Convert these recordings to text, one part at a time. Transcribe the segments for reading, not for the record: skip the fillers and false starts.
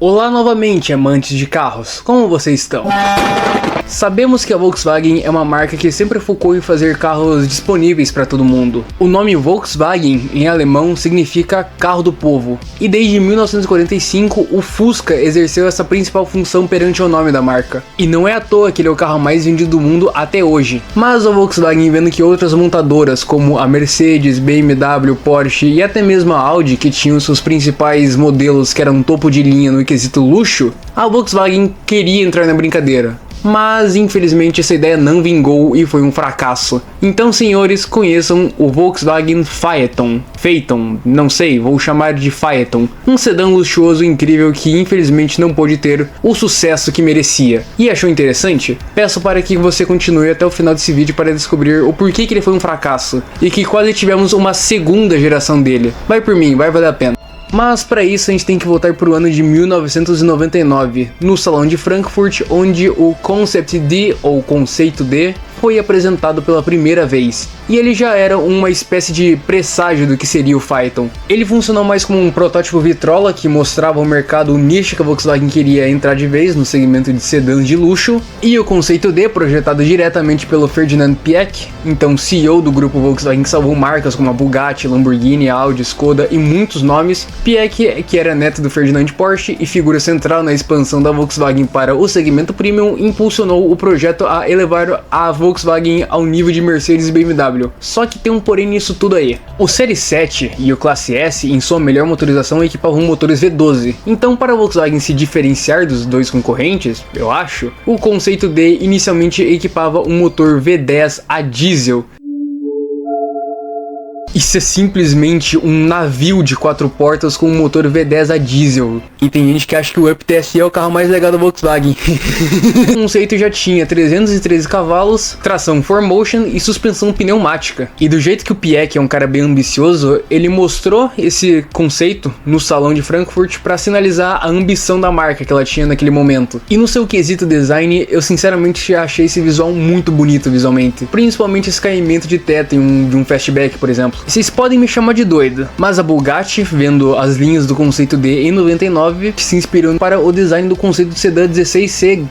Olá novamente, amantes de carros, como vocês estão? Sabemos que a Volkswagen é uma marca que sempre focou em fazer carros disponíveis para todo mundo. O nome Volkswagen em alemão significa carro do povo, e desde 1945 o Fusca exerceu essa principal função perante o nome da marca. E não é à toa que ele é o carro mais vendido do mundo até hoje. Mas a Volkswagen, vendo que outras montadoras como a Mercedes, BMW, Porsche e até mesmo a Audi, que tinham seus principais modelos que eram topo de linha no quesito luxo, a Volkswagen queria entrar na brincadeira. Mas infelizmente essa ideia não vingou e foi um fracasso. Então, senhores, conheçam o Volkswagen Phaeton, não sei, vou chamar de Phaeton, um sedã luxuoso incrível que infelizmente não pôde ter o sucesso que merecia. E achou interessante? Peço para que você continue até o final desse vídeo para descobrir o porquê que ele foi um fracasso e que quase tivemos uma segunda geração dele. Vai por mim, vai valer a pena. Mas para isso a gente tem que voltar para o ano de 1999, no Salão de Frankfurt, onde o Concept D, ou Conceito D, foi apresentado pela primeira vez, e ele já era uma espécie de presságio do que seria o Phaeton. Ele funcionou mais como um protótipo vitrola que mostrava ao mercado o nicho que a Volkswagen queria entrar de vez no segmento de sedãs de luxo, e o Conceito D, projetado diretamente pelo Ferdinand Piëch, então CEO do grupo Volkswagen que salvou marcas como a Bugatti, Lamborghini, Audi, Skoda e muitos nomes. Piëch, que era neto do Ferdinand Porsche e figura central na expansão da Volkswagen para o segmento premium, impulsionou o projeto a elevar a Volkswagen ao nível de Mercedes e BMW. Só que tem um porém nisso tudo aí. O Série 7 e o Classe S, em sua melhor motorização, equipavam motores V12. Então, para a Volkswagen se diferenciar dos dois concorrentes, eu acho, o Conceito D inicialmente equipava um motor V10 a diesel. Isso é simplesmente um navio de 4 portas com um motor V10 a diesel. E tem gente que acha que o Up TSI é o carro mais legal da Volkswagen. O Conceito já tinha 313 cavalos, tração 4Motion e suspensão pneumática. E do jeito que o Piëch é um cara bem ambicioso, ele mostrou esse conceito no Salão de Frankfurt para sinalizar a ambição da marca que ela tinha naquele momento. E no seu quesito design, eu sinceramente achei esse visual muito bonito visualmente. Principalmente esse caimento de teto de um fastback, por exemplo. Vocês podem me chamar de doido, mas a Bugatti, vendo as linhas do Conceito D em 99, se inspirou para o design do conceito de sedã 16C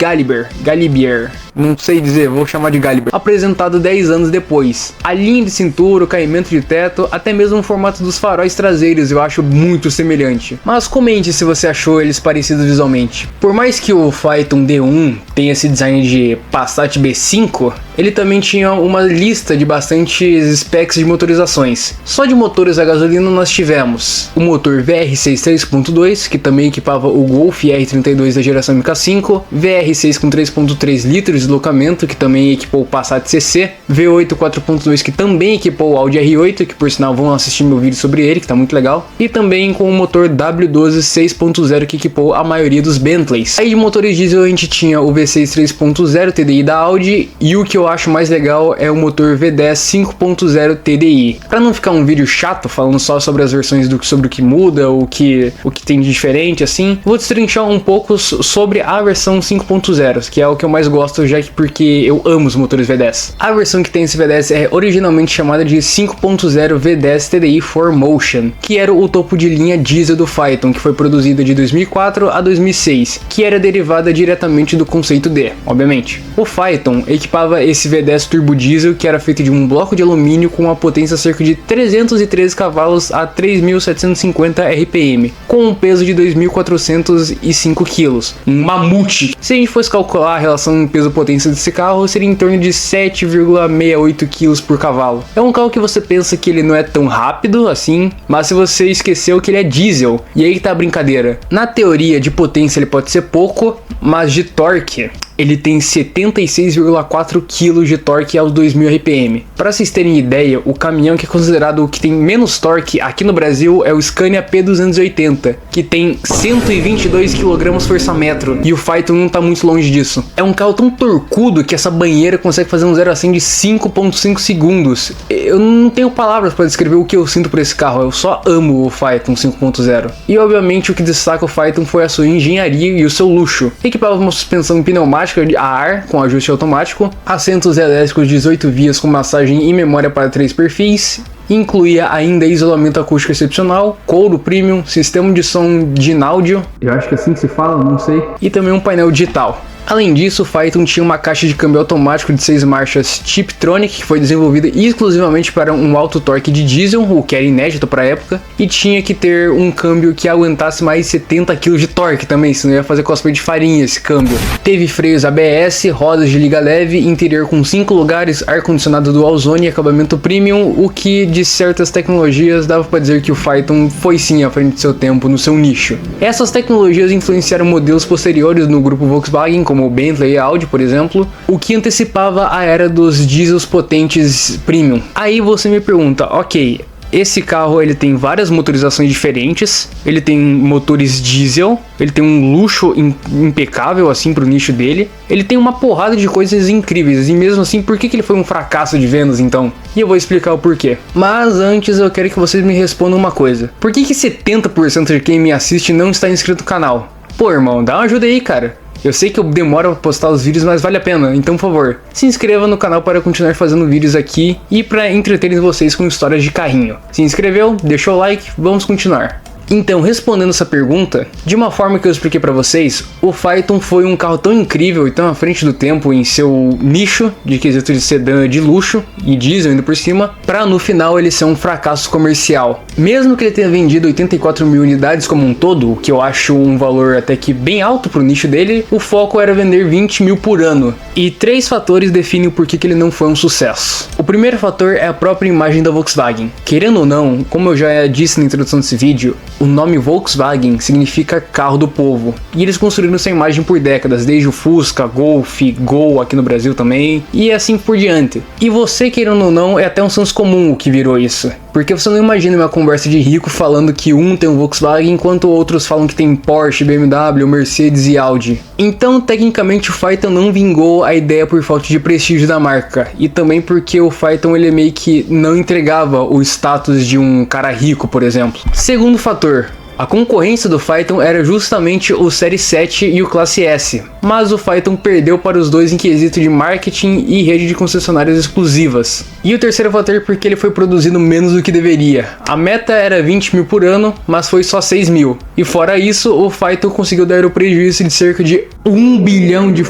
Galibier, não sei dizer, vou chamar de Galibier, apresentado 10 anos depois. A linha de cintura, o caimento de teto, até mesmo o formato dos faróis traseiros eu acho muito semelhante. Mas comente se você achou eles parecidos visualmente. Por mais que o Phaeton D1 tenha esse design de Passat B5, ele também tinha uma lista de bastantes specs de motorizações. Só de motores a gasolina nós tivemos o motor VR6 3.2, que também equipava o Golf R32 da geração MK5, VR6 com 3.3 litros de deslocamento, que também equipou o Passat CC, V8 4.2, que também equipou o Audi R8, que por sinal vão assistir meu vídeo sobre ele, que tá muito legal, e também com o motor W12 6.0, que equipou a maioria dos Bentleys. Aí de motores diesel a gente tinha o V6 3.0 TDI da Audi, e o que eu acho mais legal é o motor V10 5.0 TDI. Para não ficar um vídeo chato falando só sobre as versões sobre o que muda, o que tem de diferente assim, vou destrinchar um pouco sobre a versão 5.0, que é o que eu mais gosto, já que porque eu amo os motores V10. A versão que tem esse V10 é originalmente chamada de 5.0 V10 TDI 4Motion, que era o topo de linha diesel do Phaeton, que foi produzida de 2004 a 2006, que era derivada diretamente do Conceito D, obviamente. O Phaeton equipava esse V10 turbo diesel, que era feito de um bloco de alumínio com uma potência cerca de 313 cavalos a 3.750 RPM, com um peso de 2.405 kg, um mamute. Se a gente fosse calcular a relação peso-potência desse carro, seria em torno de 7,68 kg por cavalo. É um carro que você pensa que ele não é tão rápido assim, mas se você esqueceu que ele é diesel, e aí que tá a brincadeira. Na teoria de potência ele pode ser pouco, mas de torque ele tem 76,4 kg de torque aos 2.000 RPM. Para vocês terem ideia, o caminhão que é considerado o que tem menos torque aqui no Brasil é o Scania P280, que tem 122 kgfm, e o Phaeton não tá muito longe disso. É um carro tão torcudo que essa banheira consegue fazer um 0 a 100 de 5.5 segundos. Eu não tenho palavras para descrever o que eu sinto por esse carro, eu só amo o Phaeton 5.0. E obviamente o que destaca o Phaeton foi a sua engenharia e o seu luxo. Equipava uma suspensão pneumática a ar com ajuste automático, assentos elétricos 18 vias com massagem e memória para 3 perfis, incluía ainda isolamento acústico excepcional, couro premium, sistema de som Dynaudio, eu acho que é assim que se fala, não sei, e também um painel digital. Além disso, o Phaeton tinha uma caixa de câmbio automático de 6 marchas Tiptronic, que foi desenvolvida exclusivamente para um alto torque de diesel, o que era inédito para a época, e tinha que ter um câmbio que aguentasse mais de 70 kg de torque também, senão ia fazer cosplay de farinha esse câmbio. Teve freios ABS, rodas de liga leve, interior com 5 lugares, ar-condicionado dual zone e acabamento premium, o que de certas tecnologias dava para dizer que o Phaeton foi sim à frente de seu tempo no seu nicho. Essas tecnologias influenciaram modelos posteriores no grupo Volkswagen, como o Bentley e Audi, por exemplo, o que antecipava a era dos diesels potentes premium. Aí você me pergunta, ok, esse carro ele tem várias motorizações diferentes, ele tem motores diesel, ele tem um luxo impecável assim pro nicho dele, ele tem uma porrada de coisas incríveis, e mesmo assim, por que ele foi um fracasso de vendas então? E eu vou explicar o porquê. Mas antes eu quero que vocês me respondam uma coisa, por que 70% de quem me assiste não está inscrito no canal? Pô, irmão, dá uma ajuda aí, cara. Eu sei que eu demoro a postar os vídeos, mas vale a pena, então por favor, se inscreva no canal para continuar fazendo vídeos aqui e para entreter vocês com histórias de carrinho. Se inscreveu? Deixou o like? Vamos continuar. Então, respondendo essa pergunta, de uma forma que eu expliquei pra vocês, o Phaeton foi um carro tão incrível e tão à frente do tempo em seu nicho de quesito de sedã de luxo e diesel ainda por cima, pra no final ele ser um fracasso comercial. Mesmo que ele tenha vendido 84 mil unidades como um todo, o que eu acho um valor até que bem alto pro nicho dele, o foco era vender 20 mil por ano. E 3 fatores definem o porquê que ele não foi um sucesso. O primeiro fator é a própria imagem da Volkswagen. Querendo ou não, como eu já disse na introdução desse vídeo, o nome Volkswagen significa carro do povo, e eles construíram essa imagem por décadas, desde o Fusca, Golf, Gol aqui no Brasil também, e assim por diante. E você, querendo ou não, é até um senso comum o que virou isso, porque você não imagina uma conversa de rico falando que um tem um Volkswagen, enquanto outros falam que tem Porsche, BMW, Mercedes e Audi. Então, tecnicamente, o Phaeton não vingou a ideia por falta de prestígio da marca, e também porque o Phaeton ele meio que não entregava o status de um cara rico, por exemplo. Segundo fator, a concorrência do Phaeton era justamente o Série 7 e o Classe S, mas o Phaeton perdeu para os dois em quesito de marketing e rede de concessionárias exclusivas. E o terceiro fator é porque ele foi produzido menos do que deveria. A meta era 20 mil por ano, mas foi só 6 mil. E fora isso, o Phaeton conseguiu dar o prejuízo de cerca de 1 bilhão de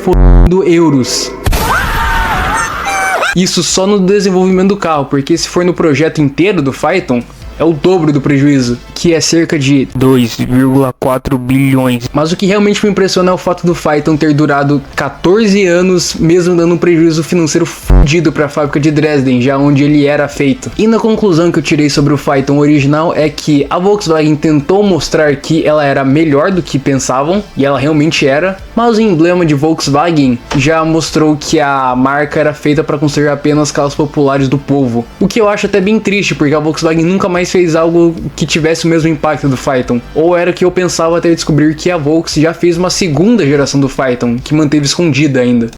euros. Isso só no desenvolvimento do carro, porque se for no projeto inteiro do Phaeton, é o dobro do prejuízo, que é cerca de 2,4 bilhões. Mas o que realmente me impressiona é o fato do Phaeton ter durado 14 anos, mesmo dando um prejuízo financeiro fudido para a fábrica de Dresden, já onde ele era feito. E na conclusão que eu tirei sobre o Phaeton original é que a Volkswagen tentou mostrar que ela era melhor do que pensavam, e ela realmente era, mas o emblema de Volkswagen já mostrou que a marca era feita para construir apenas carros populares do povo. O que eu acho até bem triste, porque a Volkswagen nunca mais fez algo que tivesse o mesmo impacto do Phaeton. Ou era o que eu pensava até descobrir que a Volks já fez uma segunda geração do Phaeton, que manteve escondida ainda.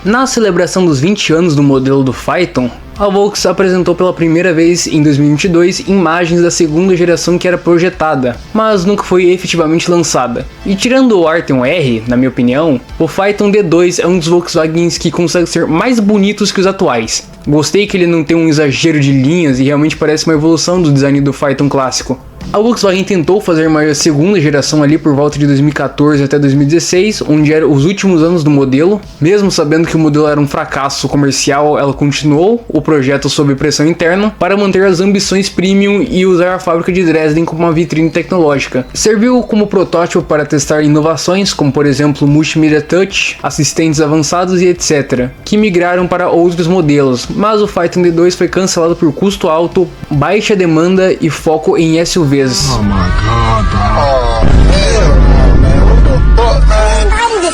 Na celebração dos 20 anos do modelo do Phaeton, a Volks apresentou pela primeira vez em 2022 imagens da segunda geração que era projetada, mas nunca foi efetivamente lançada. E tirando o Arteon R, na minha opinião, o Phaeton D2 é um dos Volkswagens que consegue ser mais bonitos que os atuais. Gostei que ele não tem um exagero de linhas e realmente parece uma evolução do design do Phaeton clássico. A Volkswagen tentou fazer uma segunda geração ali por volta de 2014 até 2016, onde eram os últimos anos do modelo. Mesmo sabendo que o modelo era um fracasso comercial, ela continuou o projeto sob pressão interna para manter as ambições premium e usar a fábrica de Dresden como uma vitrine tecnológica. Serviu como protótipo para testar inovações, como por exemplo Multimedia Touch, assistentes avançados e etc., que migraram para outros modelos, mas o Phaeton D2 foi cancelado por custo alto, baixa demanda e foco em SUVs. Oh my god, bro. Oh, hell no, man. What the fuck, man?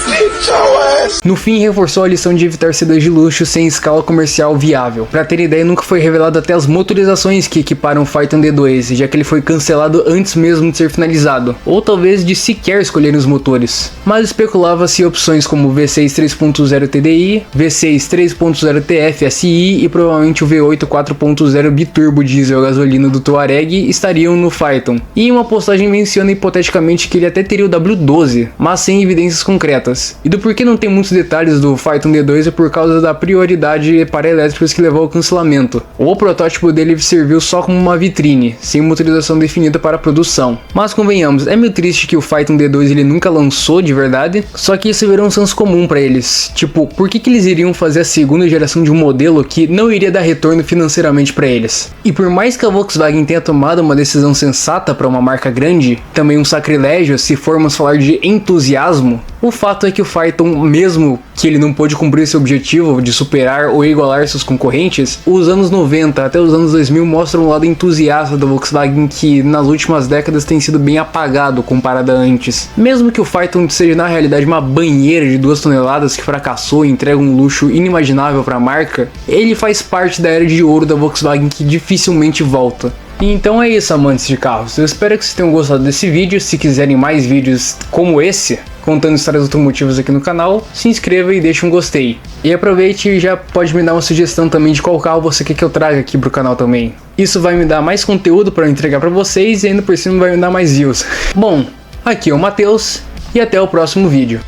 Get your ass. No fim, reforçou a lição de evitar sedãs de luxo sem escala comercial viável. Pra ter ideia, nunca foi revelado até as motorizações que equiparam o Phaeton D2, já que ele foi cancelado antes mesmo de ser finalizado, ou talvez de sequer escolher os motores. Mas especulava-se opções como o V6 3.0 TDI, V6 3.0 TF SI e provavelmente o V8 4.0 biturbo diesel gasolina do Touareg estariam no Phaeton. E uma postagem menciona hipoteticamente que ele até teria o W12, mas sem evidências concretas. E do porquê não tem muitos detalhes do Phaeton D2 é por causa da prioridade para elétricos que levou ao cancelamento. O protótipo dele serviu só como uma vitrine, sem motorização definida para a produção. Mas convenhamos, é meio triste que o Phaeton D2 ele nunca lançou de verdade, só que isso virou um senso comum para eles. Tipo, por que eles iriam fazer a segunda geração de um modelo que não iria dar retorno financeiramente para eles? E por mais que a Volkswagen tenha tomado uma decisão sensata para uma marca grande, também um sacrilégio se formos falar de entusiasmo, o fato é que o Phaeton, mesmo que ele não pôde cumprir esse objetivo de superar ou igualar seus concorrentes, os anos 90 até os anos 2000 mostram um lado entusiasta da Volkswagen que nas últimas décadas tem sido bem apagado comparado a antes. Mesmo que o Phaeton seja na realidade uma banheira de 2 toneladas que fracassou e entrega um luxo inimaginável para a marca, ele faz parte da era de ouro da Volkswagen que dificilmente volta. Então é isso, amantes de carros, eu espero que vocês tenham gostado desse vídeo. Se quiserem mais vídeos como esse, contando histórias automotivas aqui no canal, se inscreva e deixe um gostei. E aproveite e já pode me dar uma sugestão também de qual carro você quer que eu traga aqui pro canal também. Isso vai me dar mais conteúdo para eu entregar para vocês e ainda por cima vai me dar mais views. Bom, aqui é o Matheus e até o próximo vídeo.